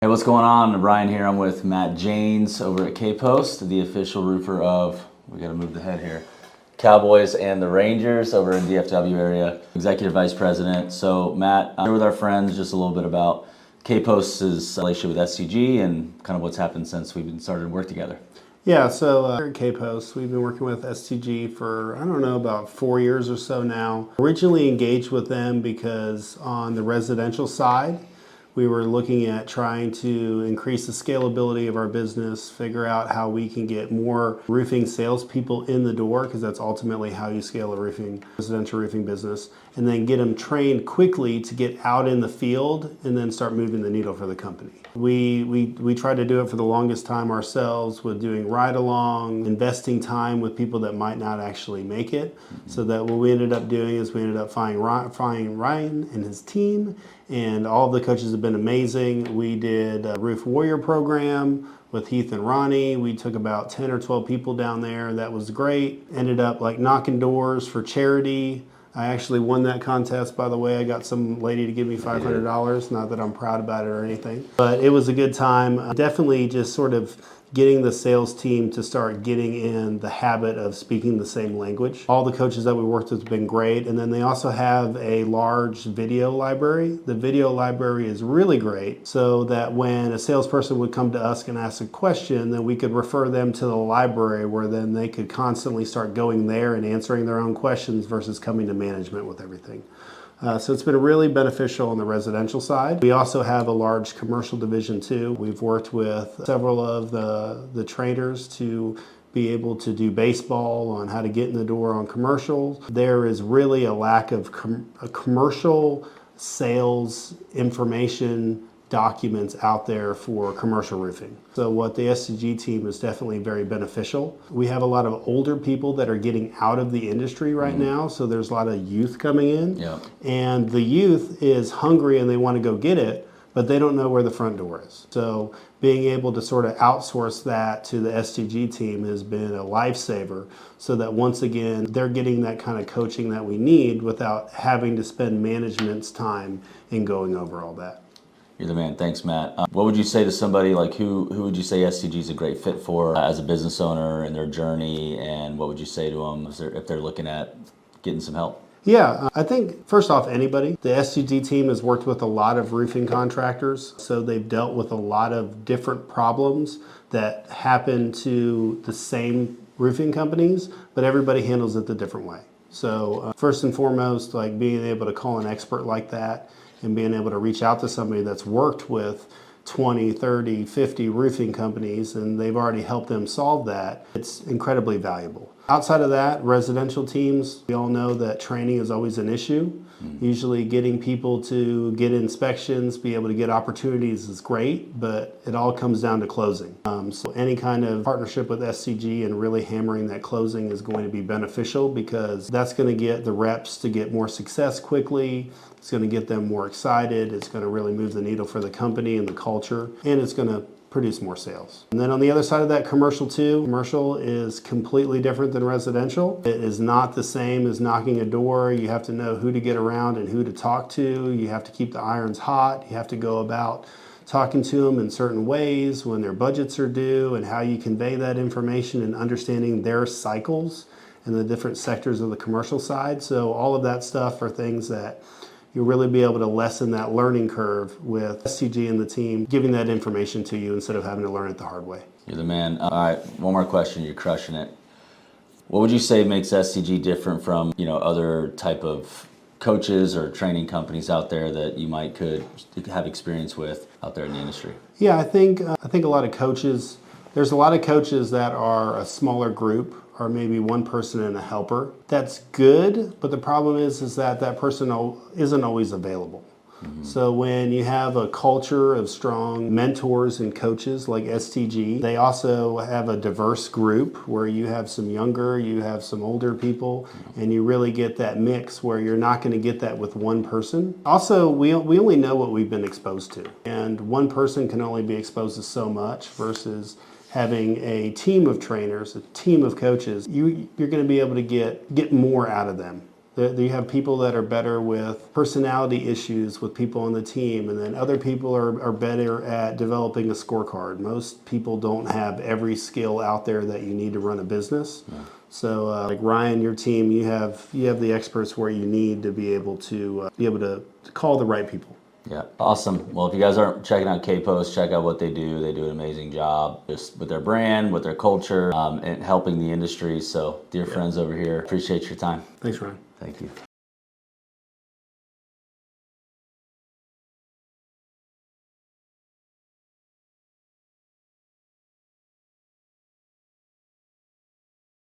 Hey, what's going on? Ryan here. I'm with Matt Janes over at KPost, the official roofer of, we got to move the head here, Cowboys and the Rangers over in DFW area, Executive Vice President. So Matt, I'm here with our friends just a little bit about KPost's relationship with STG and kind of what's happened since we've been started to work together. Yeah, so here at KPost, we've been working with STG for, I don't know, about 4 years or so now. Originally engaged with them because on the residential side, we were looking at trying to increase the scalability of our business, figure out how we can get more roofing salespeople in the door, because that's ultimately how you scale a residential roofing business, and then get them trained quickly to get out in the field and then start moving the needle for the company. We tried to do it for the longest time ourselves with doing ride-along, investing time with people that might not actually make it. So that what we ended up doing is we ended up finding Ryan and his team, and all of the coaches have been amazing. We did a Roof Warrior program with Heath and Ronnie. We took about 10 or 12 people down there. That was great. Ended up like knocking doors for charity. I actually won that contest, by the way. I got some lady to give me $500. Not that I'm proud about it or anything, but it was a good time. Definitely just sort of getting the sales team to start getting in the habit of speaking the same language. All the coaches that we worked with have been great. And then they also have a large video library. The video library is really great, so that when a salesperson would come to us and ask a question, then we could refer them to the library, where then they could constantly start going there and answering their own questions versus coming to management with everything. So it's been really beneficial on the residential side. We also have a large commercial division too. We've worked with several of the trainers to be able to do baseball on how to get in the door on commercials. There is really a lack of commercial sales information documents out there for commercial roofing. So what the STG team is definitely very beneficial. We have a lot of older people that are getting out of the industry right now, so there's a lot of youth coming in. Yeah. And the youth is hungry and they want to go get it, but they don't know where the front door is. So being able to sort of outsource that to the STG team has been a lifesaver, so that once again, they're getting that kind of coaching that we need without having to spend management's time in going over all that. You're the man. Thanks, Matt. What would you say to somebody like who would you say STG is a great fit for as a business owner in their journey, and what would you say to them if they're looking at getting some help? Yeah, I think first off, anybody. The STG team has worked with a lot of roofing contractors, so they've dealt with a lot of different problems that happen to the same roofing companies, but everybody handles it the different way. So first and foremost, like being able to call an expert like that and being able to reach out to somebody that's worked with 20, 30, 50 roofing companies and they've already helped them solve that, it's incredibly valuable. Outside of that, residential teams, we all know that training is always an issue. Usually getting people to get inspections, be able to get opportunities is great, but it all comes down to closing. So any kind of partnership with SCG and really hammering that closing is going to be beneficial, because that's going to get the reps to get more success quickly. It's going to get them more excited. It's going to really move the needle for the company and the culture, and it's going to produce more sales. And then on the other side of that, commercial too. Commercial is completely different than residential. It is not the same as knocking a door. You have to know who to get around and who to talk to. You have to keep the irons hot. You have to go about talking to them in certain ways when their budgets are due, and how you convey that information and understanding their cycles and the different sectors of the commercial side. So all of that stuff are things that you'll really be able to lessen that learning curve with STG and the team giving that information to you instead of having to learn it the hard way. You're the man. All right, one more question. You're crushing it. What would you say makes STG different from other type of coaches or training companies out there that you could have experience with out there in the industry? Yeah, I think a lot of coaches. There's a lot of coaches that are a smaller group, or maybe one person and a helper. That's good, but the problem is that person isn't always available. So when you have a culture of strong mentors and coaches like STG, they also have a diverse group where you have some younger, you have some older people, and you really get that mix where you're not going to get that with one person. Also, we only know what we've been exposed to, and one person can only be exposed to so much versus having a team of trainers, a team of coaches. You're going to be able to get more out of them. You have people that are better with personality issues with people on the team, and then other people are better at developing a scorecard. Most people don't have every skill out there that you need to run a business. Yeah. So, like Ryan, your team, you have the experts where you need to be able to call the right people. Yeah, awesome. Well, if you guys aren't checking out KPost, check out what they do. They do an amazing job just with their brand, with their culture, and helping the industry. So, dear friends over here, appreciate your time. Thanks, Ryan. Thank you.